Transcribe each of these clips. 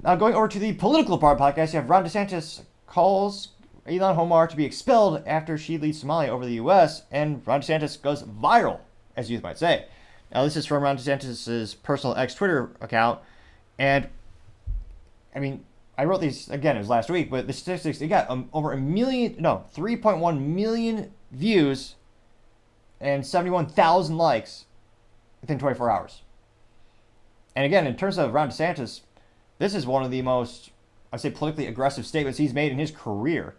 Now, going over to the political part of the podcast, you have Ron DeSantis calls Ilhan Omar to be expelled after she leads Somalia over the U.S., and Ron DeSantis goes viral, as you might say. Now, this is from Ron DeSantis' personal X-Twitter account, and, I mean, I wrote these, again, it was last week, but the statistics, it got over 3.1 million views and 71,000 likes within 24 hours. And again, in terms of Ron DeSantis, this is one of the most, I'd say, politically aggressive statements he's made in his career.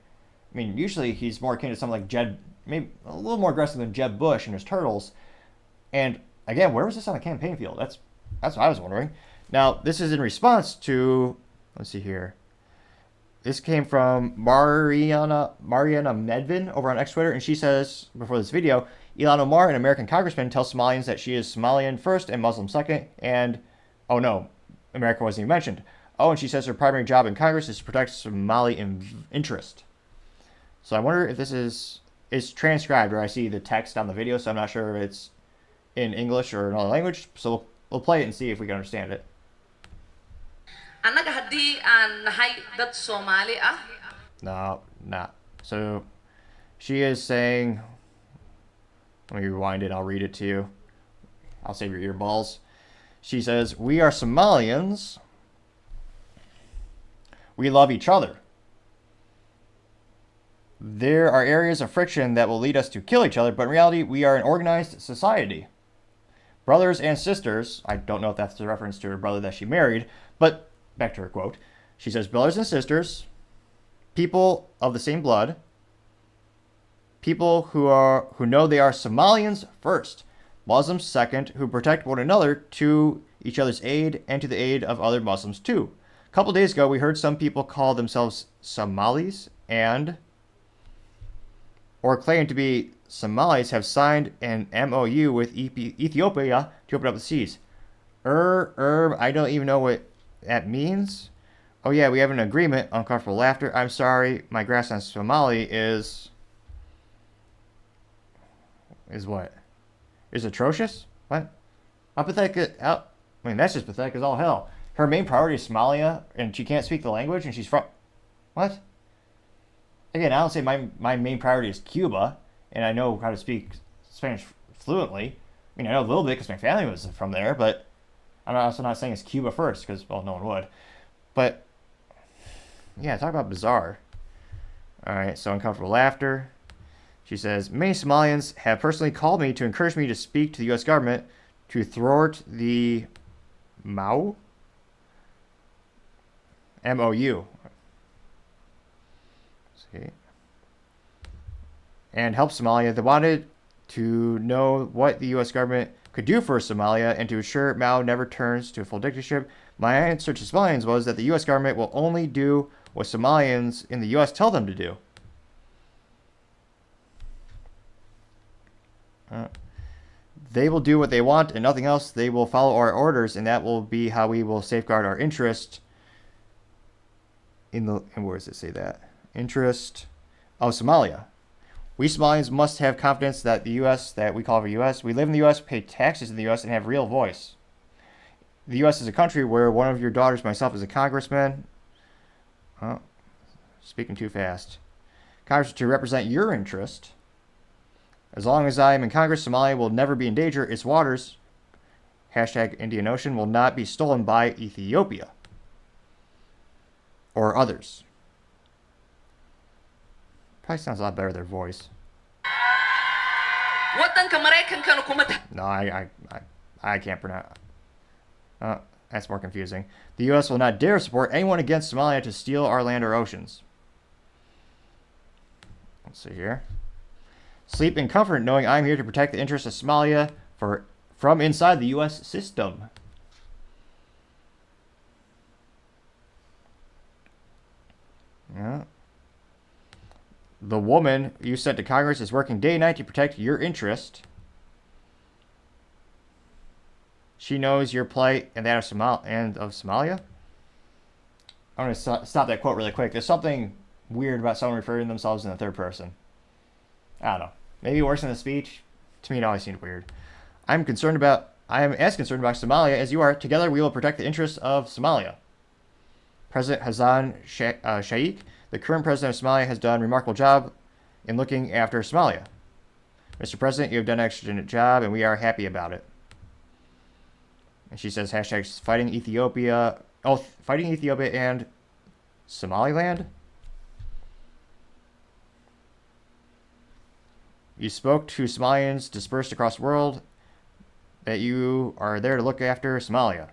I mean, usually he's more akin to something like Jeb, maybe a little more aggressive than Jeb Bush and his Turtles. And again, where was this on a campaign field? That's what I was wondering. Now, this is in response to, let's see here. This came from Mariana Medvin over on X Twitter, and she says, before this video, Ilhan Omar, an American congressman, tells Somalians that she is Somalian first and Muslim second, and, oh no, America wasn't even mentioned. Oh, and she says her primary job in Congress is to protect Somali interest. So I wonder if this is transcribed, or I see the text on the video, so I'm not sure if it's in English or another language. So we'll play it and see if we can understand it. Annaga haddii aan nahay dad Soomaali ah. No, not. So she is saying, let me rewind it, I'll read it to you. I'll save your earballs. She says, "We are Somalians. We love each other. There are areas of friction that will lead us to kill each other, but in reality, we are an organized society. Brothers and sisters," I don't know if that's a reference to her brother that she married, but back to her quote. She says, "Brothers and sisters, people of the same blood, people who know they are Somalians first, Muslims second, who protect one another to each other's aid and to the aid of other Muslims too. A couple days ago, we heard some people call themselves Somalis or claim to be Somalis have signed an MOU with Ethiopia to open up the seas. I don't even know what that means. Oh yeah, we have an agreement." Uncomfortable laughter. "I'm sorry, my grasp on Somali is what? Is atrocious? What? How pathetic? I mean, that's just pathetic as all hell. Her main priority is Somalia, and she can't speak the language, and she's from... What? Again, I don't say my main priority is Cuba, and I know how to speak Spanish fluently. I mean, I know a little bit because my family was from there, but I'm also not saying it's Cuba first, because, well, no one would. But, yeah, talk about bizarre. Alright, so uncomfortable laughter. She says, "Many Somalians have personally called me to encourage me to speak to the U.S. government to thwart the MOU? MOU. See. And help Somalia. They wanted to know what the U.S. government could do for Somalia and to ensure Mao never turns to a full dictatorship. My answer to Somalians was that the U.S. government will only do what Somalians in the U.S. tell them to do." They will do what they want and nothing else. They will follow our orders, and that will be how we will safeguard our interest and where does it say that? Interest of Somalia. We Somalians must have confidence that the U.S., that we call the U.S., we live in the U.S., pay taxes in the U.S., and have real voice. The U.S. is a country where one of your daughters, myself, is a congressman. Oh, speaking too fast. Congress to represent your interest. As long as I am in Congress, Somalia will never be in danger. Its waters, hashtag Indian Ocean, will not be stolen by Ethiopia or others. Probably sounds a lot better, their voice. No, I can't pronounce. That's more confusing. The U.S. will not dare support anyone against Somalia to steal our land or oceans. Let's see here. Sleep in comfort knowing I'm here to protect the interests of Somalia from inside the U.S. system. Yeah. The woman you sent to Congress is working day and night to protect your interest. She knows your plight and that of Somalia. I'm going to stop that quote really quick. There's something weird about someone referring to themselves in the third person. I don't know. Maybe it works in the speech. To me, it always seemed weird. I am as concerned about Somalia as you are. Together, we will protect the interests of Somalia. President Hassan Sheikh, the current president of Somalia, has done a remarkable job in looking after Somalia. Mr. President, you have done an excellent job, and we are happy about it. And she says hashtags fighting Ethiopia. Oh, fighting Ethiopia and Somaliland. You spoke to Somalians dispersed across the world that you are there to look after Somalia.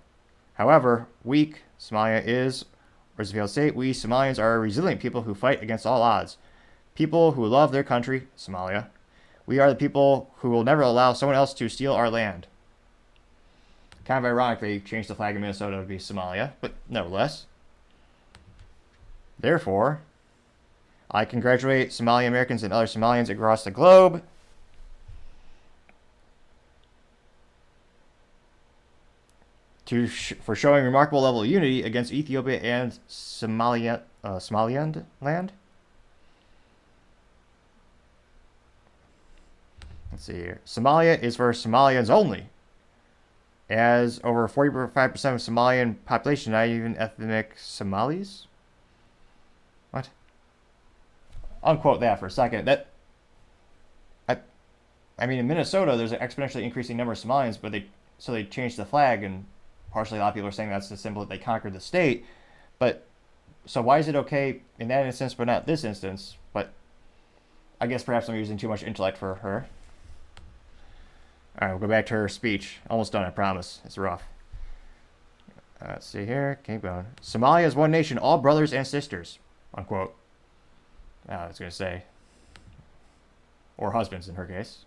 However, weak Somalia is, or as the say, we Somalians are resilient people who fight against all odds. People who love their country, Somalia. We are the people who will never allow someone else to steal our land. Kind of ironic they changed the flag in Minnesota to be Somalia, but nevertheless. Therefore, I congratulate Somali Americans and other Somalians across the globe for showing remarkable level of unity against Ethiopia and Somaliland land. Let's see here. Somalia is for Somalians only, as over 45% of Somalian population, not even ethnic Somalis. What? Unquote that for a second. I mean, in Minnesota, there's an exponentially increasing number of Somalians, but they changed the flag, and partially a lot of people are saying that's the symbol that they conquered the state. But so why is it okay in that instance, but not this instance? But I guess perhaps I'm using too much intellect for her. All right, we'll go back to her speech. Almost done, I promise. It's rough. Let's see here. Keep going. Somalia is one nation, all brothers and sisters. Unquote. I was going to say. Or husbands in her case.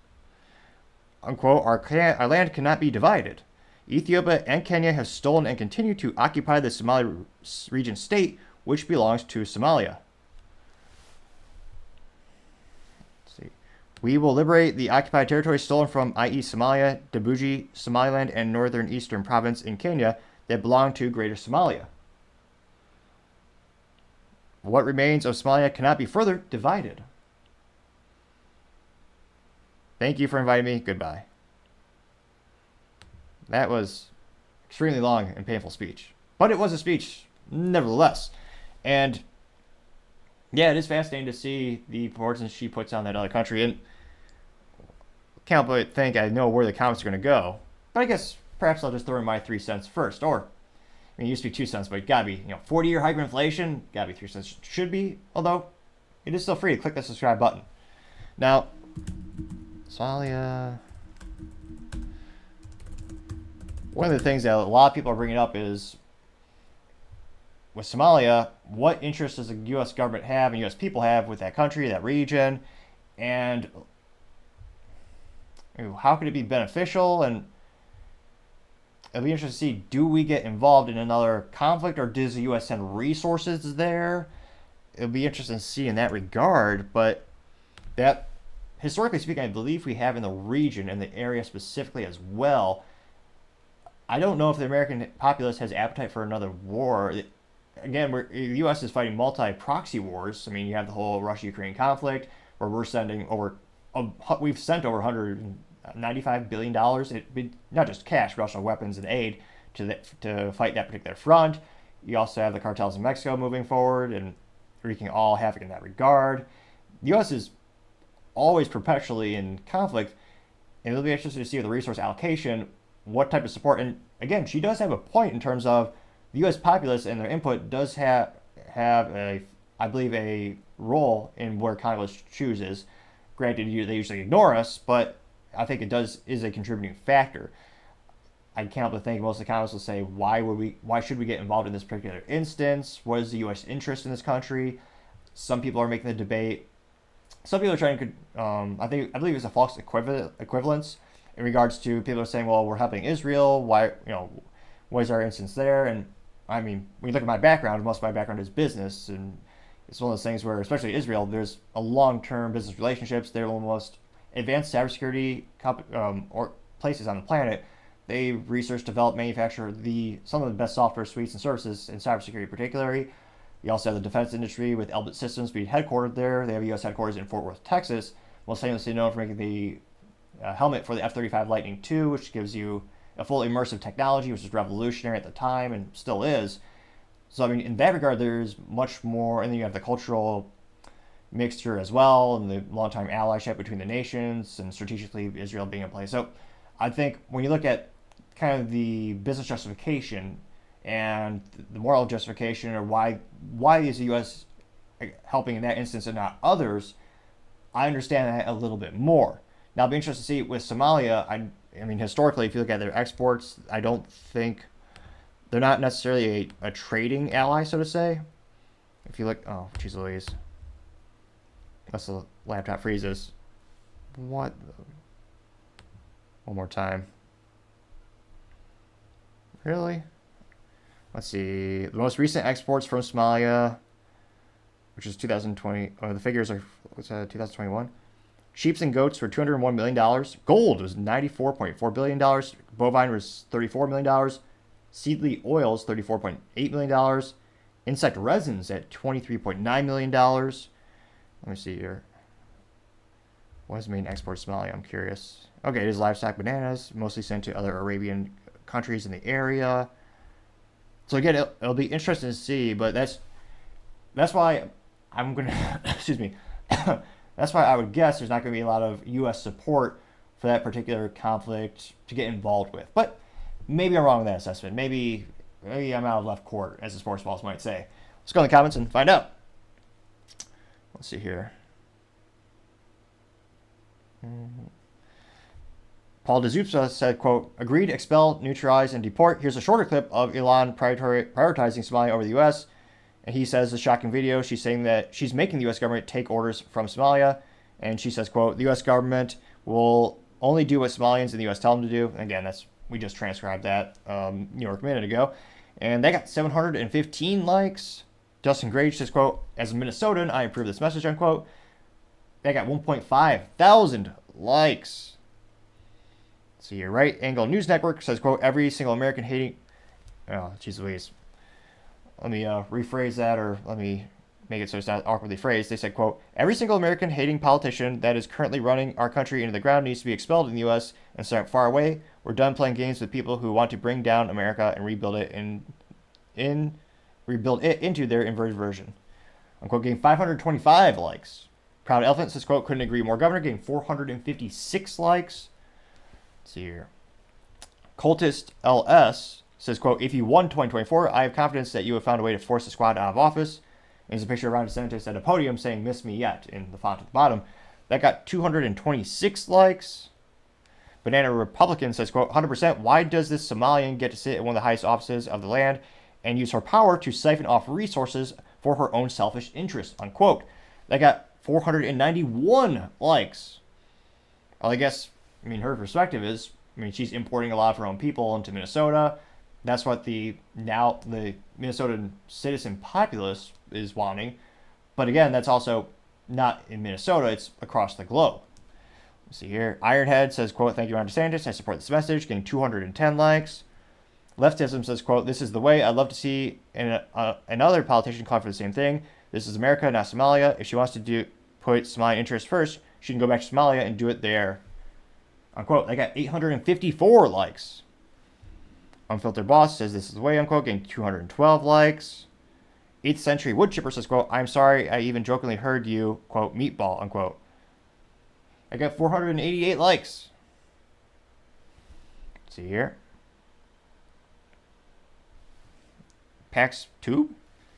Unquote. Our land cannot be divided. Ethiopia and Kenya have stolen and continue to occupy the Somali region state, which belongs to Somalia. We will liberate the occupied territory stolen from, i.e. Somalia, Djibouti, Somaliland, and northern eastern province in Kenya that belong to Greater Somalia. What remains of Somalia cannot be further divided. Thank you for inviting me. Goodbye. That was extremely long and painful speech. But it was a speech, nevertheless. And yeah, it is fascinating to see the importance she puts on that other country. And can't but think I know where the comments are going to go. But I guess perhaps I'll just throw in my 3 cents first. Or, I mean, it used to be 2 cents, but it gotta be, 40-year hyperinflation, gotta be 3 cents. Should be, although it is still free to click the subscribe button. Now, Somalia. One of the things that a lot of people are bringing up is, with Somalia, what interest does the U.S. government have and U.S. people have with that country, that region, and how could it be beneficial? And it'll be interesting to see, do we get involved in another conflict, or does the U.S. send resources there? It'll be interesting to see in that regard, but that, historically speaking, I believe we have in the region and the area specifically as well. I don't know if the American populace has appetite for another war. Again, the U.S. is fighting multi-proxy wars. I mean, you have the whole Russia-Ukraine conflict, where we've sent over $195 billion, not just cash, but also weapons and aid to fight that particular front. You also have the cartels in Mexico moving forward and wreaking all havoc in that regard. The U.S. is always perpetually in conflict, and it'll be interesting to see with the resource allocation what type of support. And again, she does have a point in terms of the U.S. populace and their input does have a, I believe, a role in where Congress chooses. Granted, they usually ignore us, but I think it is a contributing factor. I can't help but think most of the Congress will say, why should we get involved in this particular instance? What is the U.S. interest in this country? Some people are making the debate. Some people are trying to, I believe it's a false equivalence in regards to people are saying, well, we're helping Israel. Why, what is our instance there? And I mean, when you look at my background, most of my background is business, and it's one of those things where, especially Israel, there's a long-term business relationships. They're one of the most advanced cybersecurity or places on the planet. They research, develop, manufacture some of the best software suites and services in cybersecurity particularly. You also have the defense industry with Elbit Systems being headquartered there. They have a U.S. headquarters in Fort Worth, Texas. Most famously known for making the helmet for the F-35 Lightning II, which gives you a full immersive technology, which was revolutionary at the time and still is. So, I mean, in that regard, there's much more, and then you have the cultural mixture as well, and the long-time allyship between the nations, and strategically Israel being in place. So, I think when you look at kind of the business justification and the moral justification, or why is the U.S. helping in that instance and not others, I understand that a little bit more. Now, I'll be interested to see with Somalia. I mean, historically, if you look at their exports, I don't think they're not necessarily a trading ally, so to say. If you look, oh, jeez Louise. Unless the laptop freezes. What? One more time. Really? Let's see. The most recent exports from Somalia, which is 2020. Oh, the figures are 2021. Sheep and goats were $201 million. Gold was $94.4 billion. Bovine was $34 million. Seedly oils, $34.8 million. Insect resins at $23.9 million. Let me see here. What is the main export of Somalia? I'm curious. Okay, it is livestock bananas, mostly sent to other Arabian countries in the area. So again, it'll be interesting to see, but that's why I'm gonna excuse me. That's why I would guess there's not going to be a lot of U.S. support for that particular conflict to get involved with. But maybe I'm wrong with that assessment. Maybe I'm out of left court, as the sports balls might say. Let's go in the comments and find out. Let's see here. Paul DeZupsa said, quote, agreed, expel, neutralize, and deport. Here's a shorter clip of Ilhan prioritizing Somalia over the U.S., and he says the shocking video, she's saying that she's making the U.S. government take orders from Somalia. And she says, quote, the U.S. government will only do what Somalians in the U.S. tell them to do. And again, we just transcribed that a minute ago. And they got 715 likes. Dustin Grage says, quote, as a Minnesotan, I approve this message, unquote. They got 1.5 thousand likes. Let's see here. Right Angle News Network says, quote, every single American hating... Oh, jeez Louise. Let me rephrase that, or let me make it so it's not awkwardly phrased. They said, quote, every single American hating politician that is currently running our country into the ground needs to be expelled in the U.S. and start far away. We're done playing games with people who want to bring down America and rebuild it into their inverted version. Unquote, getting 525 likes. Proud Elephant says, quote, couldn't agree more, Governor, getting 456 likes. Let's see here. Cultist LS says, quote, if you won 2024, I have confidence that you have found a way to force the squad out of office. And there's a picture of Ron DeSantis at a podium saying, miss me yet, in the font at the bottom. That got 226 likes. Banana Republican says, quote, 100%, why does this Somalian get to sit in one of the highest offices of the land and use her power to siphon off resources for her own selfish interests, unquote. That got 491 likes. Well, I guess, her perspective is, she's importing a lot of her own people into Minnesota. That's what the Minnesotan citizen populace is wanting. But again, that's also not in Minnesota. It's across the globe. Let's see here. Ironhead says, quote, thank you, Ron DeSantis. I support this message. Getting 210 likes. Leftism says, quote, this is the way. I'd love to see another politician call for the same thing. This is America, not Somalia. If she wants to put Somalian interests first, she can go back to Somalia and do it there. Unquote. They got 854 likes. Unfiltered Boss says this is the way, unquote, getting 212 likes. 8th Century Woodchipper says, quote, I'm sorry I even jokingly heard you, quote, meatball, unquote. I got 488 likes. Let's see here. Pax Tube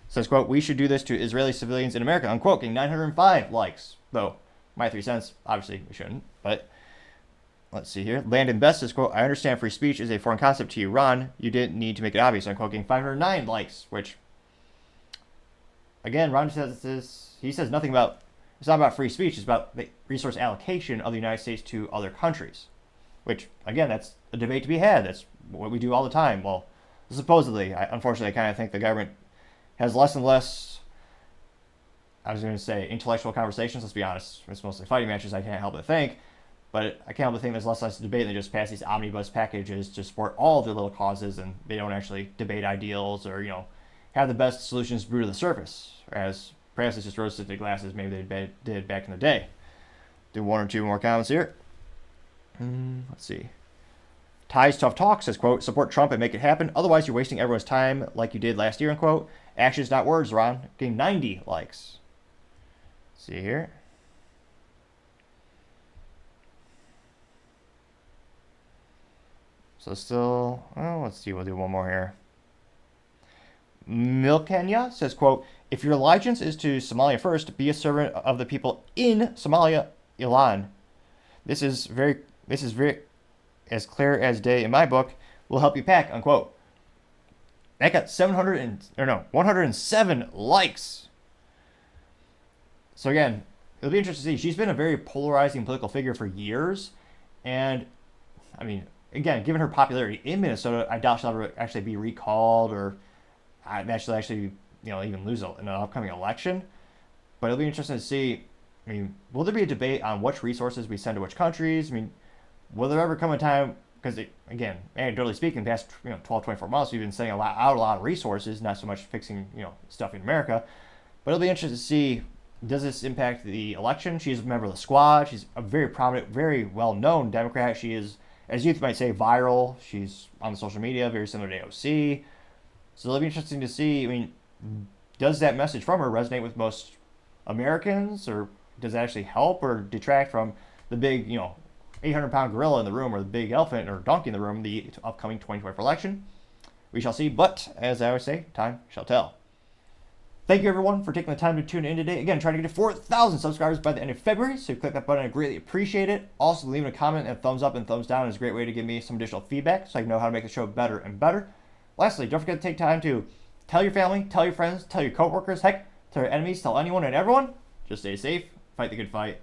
says, quote, we should do this to Israeli civilians in America, unquote, getting 905 likes. Though, my 3 cents, obviously we shouldn't, but... Let's see here. Landon Best says, quote, I understand free speech is a foreign concept to you, Ron. You didn't need to make it obvious. Unquote, getting 509 likes, which, again, Ron says this. He says nothing about, it's not about free speech. It's about the resource allocation of the United States to other countries, which, again, that's a debate to be had. That's what we do all the time. Well, supposedly, unfortunately, I kind of think the government has less and less, I was going to say, intellectual conversations. Let's be honest. It's mostly fighting matches, I can't help but think. But I can't help but think there's less and less debate, and they just pass these omnibus packages to support all of their little causes, and they don't actually debate ideals or, have the best solutions brewed to the surface, as perhaps it's just rose-tinted glasses maybe they did back in the day. Do one or two more comments here. Let's see. Ty's Tough Talk says, quote, support Trump and make it happen. Otherwise, you're wasting everyone's time like you did last year, unquote. Actions, not words, Ron. Getting 90 likes. See here. So still, oh, let's see, we'll do one more here. Milkenya says, quote, if your allegiance is to Somalia first, be a servant of the people in Somalia, Ilhan. This is very as clear as day in my book, will help you pack, unquote. That got 107 likes. So again, it'll be interesting to see. She's been a very polarizing political figure for years. And, I mean, again, given her popularity in Minnesota, I doubt she'll ever actually be recalled or actually even lose in an upcoming election. But it'll be interesting to see. I mean, will there be a debate on which resources we send to which countries? I mean, will there ever come a time, because again, anecdotally speaking, the past 12, 24 months, we've been sending a lot of resources, not so much fixing stuff in America. But it'll be interesting to see, does this impact the election? She's a member of the squad. She's a very prominent, very well-known Democrat. She is, as youth might say, viral. She's on the social media, very similar to AOC. So it'll be interesting to see, I mean, does that message from her resonate with most Americans, or does it actually help or detract from the big, 800-pound gorilla in the room, or the big elephant or donkey in the room, the upcoming 2024 election? We shall see, but as I always say, time shall tell. Thank you, everyone, for taking the time to tune in today. Again, trying to get to 4,000 subscribers by the end of February, so click that button. I greatly appreciate it. Also, leaving a comment and thumbs up and thumbs down is a great way to give me some additional feedback so I can know how to make the show better and better. Lastly, don't forget to take time to tell your family, tell your friends, tell your coworkers, heck, tell your enemies, tell anyone and everyone. Just stay safe, fight the good fight.